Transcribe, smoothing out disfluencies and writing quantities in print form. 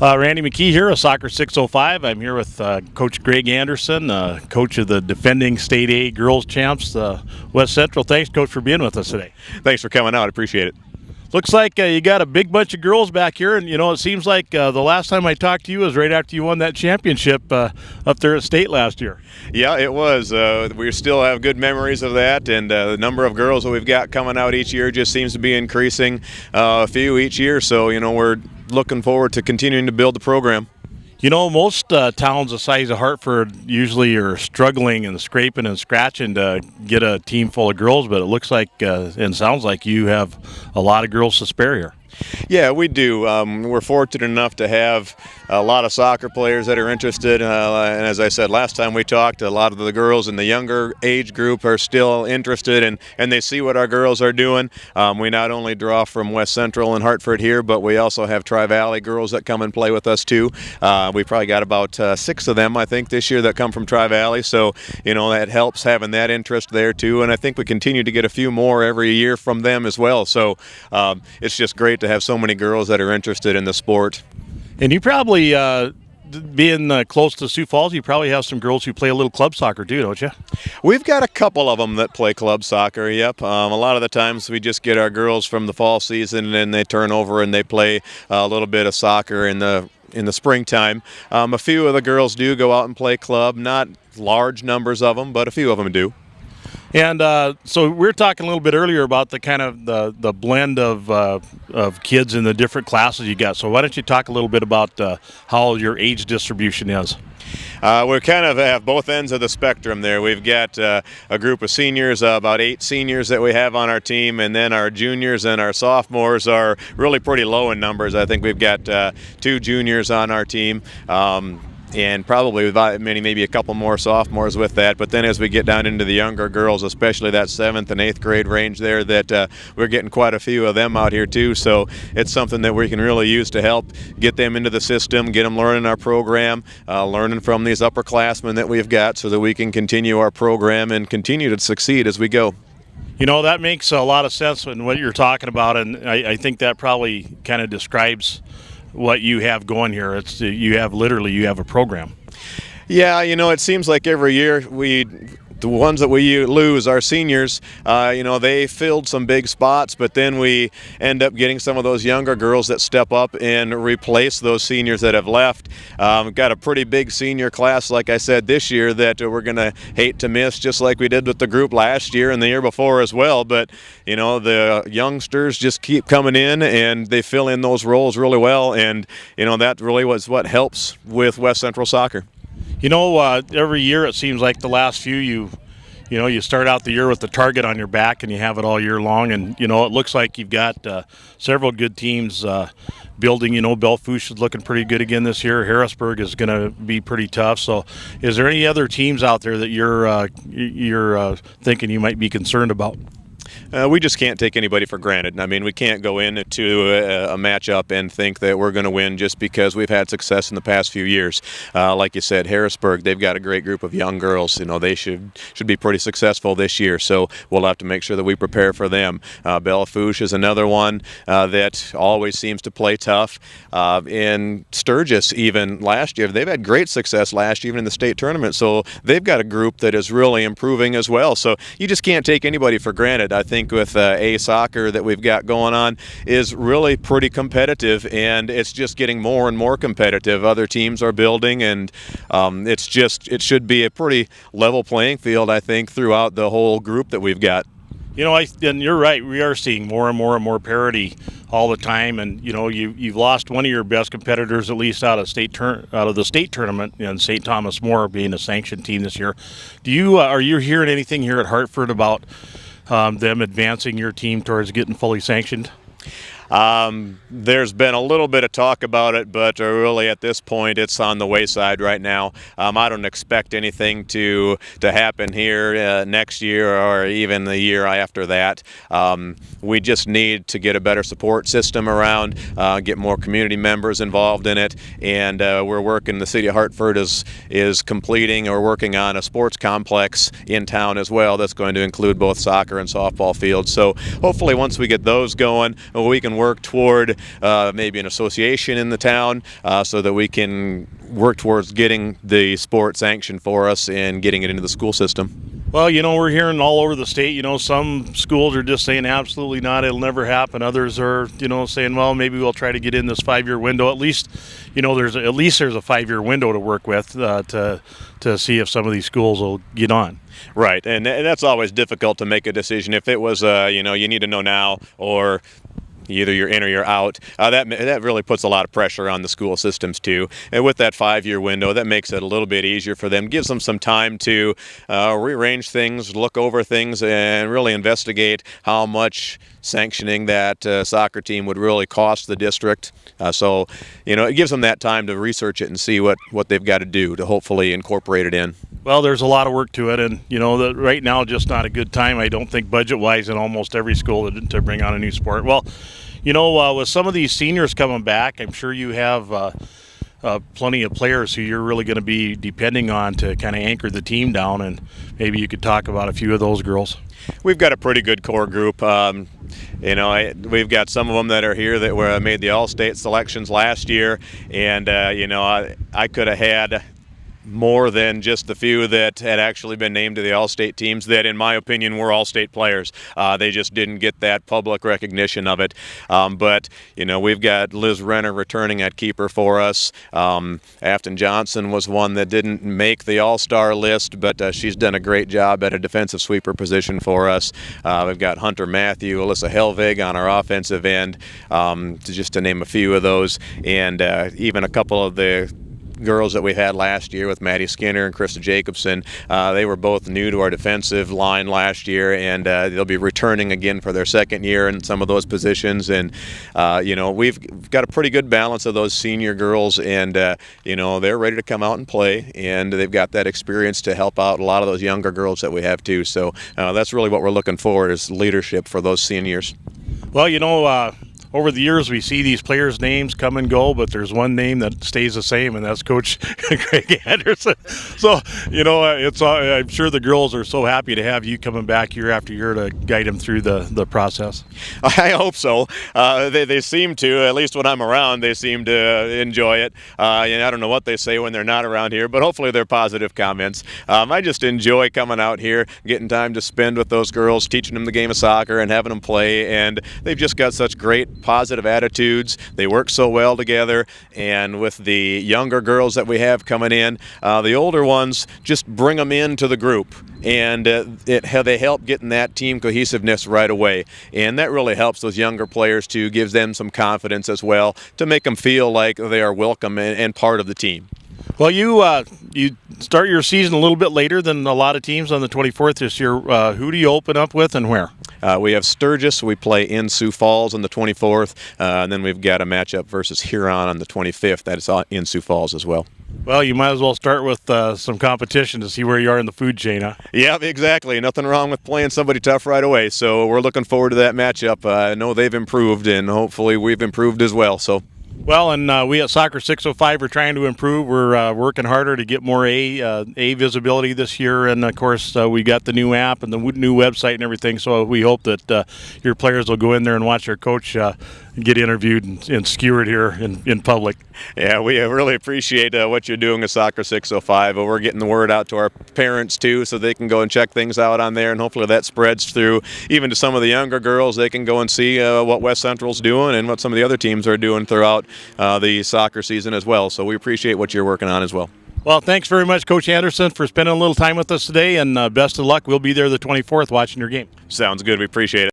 Randy McKee here of Soccer 605. I'm here with Coach Greg Anderson, coach of the defending State A girls champs, West Central. Thanks, Coach, for being with us today. Thanks for coming out. I appreciate it. Looks like you got a big bunch of girls back here, and it seems like the last time I talked to you was right after you won that championship up there at State last year. Yeah, it was. We still have good memories of that, and the number of girls that we've got coming out each year just seems to be increasing a few each year. So, we're looking forward to continuing to build the program. Most towns the size of Hartford usually are struggling and scraping and scratching to get a team full of girls, but it looks like and sounds like you have a lot of girls to spare here. Yeah, we do. We're fortunate enough to have a lot of soccer players that are interested. And as I said last time we talked, a lot of the girls in the younger age group are still interested, and they see what our girls are doing. We not only draw from West Central and Hartford here, but we also have Tri-Valley girls that come and play with us too. We probably got about 6 of them, I think, this year that come from Tri-Valley. So, that helps having that interest there too. And I think we continue to get a few more every year from them as well. So it's just great to have so many girls that are interested in the sport. And you probably, being close to Sioux Falls, you probably have some girls who play a little club soccer too, don't you? We've got a couple of them that play club soccer, yep. A lot of the times we just get our girls from the fall season and then they turn over and they play a little bit of soccer in the springtime. A few of the girls do go out and play club, not large numbers of them, but a few of them do. And so we were talking a little bit earlier about the kind of the blend of kids in the different classes you got. So why don't you talk a little bit about how your age distribution is? We kind of have both ends of the spectrum there. We've got a group of seniors, about 8 seniors that we have on our team, and then our juniors and our sophomores are really pretty low in numbers. I think we've got 2 juniors on our team. And probably maybe a couple more sophomores with that. But then as we get down into the younger girls, especially that 7th and 8th grade range there, that we're getting quite a few of them out here too. So it's something that we can really use to help get them into the system, get them learning our program, learning from these upperclassmen that we've got so that we can continue our program and continue to succeed as we go. That makes a lot of sense in what you're talking about, and I think that probably kind of describes what you have going here. You have a program. Yeah, it seems like every year the ones that we lose, our seniors, they filled some big spots, but then we end up getting some of those younger girls that step up and replace those seniors that have left. We've got a pretty big senior class, like I said, this year that we're going to hate to miss, just like we did with the group last year and the year before as well. But, the youngsters just keep coming in and they fill in those roles really well. And, that really was what helps with West Central soccer. Every year it seems like the last few you start out the year with the target on your back and you have it all year long, and it looks like you've got several good teams building. Bellefouche is looking pretty good again this year. Harrisburg is going to be pretty tough. So is there any other teams out there that you're thinking you might be concerned about? We just can't take anybody for granted. I mean, we can't go into a matchup and think that we're going to win just because we've had success in the past few years. Like you said, Harrisburg, they've got a great group of young girls. They should be pretty successful this year, so we'll have to make sure that we prepare for them. Bellefouche is another one that always seems to play tough. In Sturgis, even last year, they've had great success last year, even in the state tournament, so they've got a group that is really improving as well. So you just can't take anybody for granted. I think with A soccer that we've got going on is really pretty competitive, and it's just getting more and more competitive. Other teams are building, and it should be a pretty level playing field, I think, throughout the whole group that we've got. And you're right. We are seeing more and more parity all the time, and you've lost one of your best competitors, at least out of the state tournament, and St. Thomas More being a sanctioned team this year. Are you hearing anything here at Hartford about them advancing your team towards getting fully sanctioned? There's been a little bit of talk about it, but really at this point it's on the wayside right now. I don't expect anything to happen here next year or even the year after that. We just need to get a better support system around, get more community members involved in it, and we're working, the city of Hartford is completing or working on a sports complex in town as well that's going to include both soccer and softball fields. So hopefully once we get those going, we can work toward maybe an association in the town so that we can work towards getting the sport sanctioned for us and getting it into the school system. Well, we're hearing all over the state, some schools are just saying absolutely not, it'll never happen. Others are, saying, well, maybe we'll try to get in this 5-year window. At least, there's a 5-year window to work with to see if some of these schools will get on. Right, and that's always difficult to make a decision. If it was, you need to know now, or either you're in or you're out. That really puts a lot of pressure on the school systems too. And with that 5-year window, that makes it a little bit easier for them. Gives them some time to rearrange things, look over things, and really investigate how much sanctioning that soccer team would really cost the district. So it gives them that time to research it and see what they've got to do to hopefully incorporate it in. Well, there's a lot of work to it, and that right now just not a good time, I don't think, budget-wise, in almost every school to bring on a new sport. Well, with some of these seniors coming back, I'm sure you have plenty of players who you're really going to be depending on to kind of anchor the team down, and maybe you could talk about a few of those girls. We've got a pretty good core group. We've got some of them that are here that made the All-State selections last year, and I could have had more than just the few that had actually been named to the All-State teams that, in my opinion, were All-State players. They just didn't get that public recognition of it. But we've got Liz Renner returning at keeper for us. Afton Johnson was one that didn't make the All-Star list, but she's done a great job at a defensive sweeper position for us. We've got Hunter Matthew, Alyssa Helvig on our offensive end, just to name a few of those, and even a couple of the girls that we had last year with Maddie Skinner and Krista Jacobson. They were both new to our defensive line last year, and they'll be returning again for their second year in some of those positions. And we've got a pretty good balance of those senior girls, and they're ready to come out and play, and they've got that experience to help out a lot of those younger girls that we have too. So that's really what we're looking for, is leadership for those seniors. Well, over the years, we see these players' names come and go, but there's one name that stays the same, and that's Coach Greg Anderson. So, I'm sure the girls are so happy to have you coming back year after year to guide them through the process. I hope so. They seem to, at least when I'm around, they seem to enjoy it. I don't know what they say when they're not around here, but hopefully they're positive comments. I just enjoy coming out here, getting time to spend with those girls, teaching them the game of soccer and having them play, and they've just got such great positive attitudes. They work so well together, and with the younger girls that we have coming in, the older ones just bring them into the group, and they help getting that team cohesiveness right away, and that really helps those younger players too, gives them some confidence as well to make them feel like they are welcome and part of the team. Well, you start your season a little bit later than a lot of teams on the 24th this year. Who do you open up with and where? We have Sturgis. We play in Sioux Falls on the 24th, and then we've got a matchup versus Huron on the 25th. That is in Sioux Falls as well. Well, you might as well start with some competition to see where you are in the food chain, huh? Yeah, exactly. Nothing wrong with playing somebody tough right away. So we're looking forward to that matchup. I know they've improved, and hopefully we've improved as well. Well, and we at Soccer 605 are trying to improve. We're working harder to get more A visibility this year, and of course we got the new app and the new website and everything. So we hope that your players will go in there and watch their coach get interviewed and skewered here in public. Yeah, we really appreciate what you're doing at Soccer 605. We're getting the word out to our parents too, so they can go and check things out on there, and hopefully that spreads through even to some of the younger girls. They can go and see what West Central's doing and what some of the other teams are doing throughout the soccer season as well. So we appreciate what you're working on as well. Well, thanks very much, Coach Anderson, for spending a little time with us today, and best of luck. We'll be there the 24th watching your game. Sounds good. We appreciate it.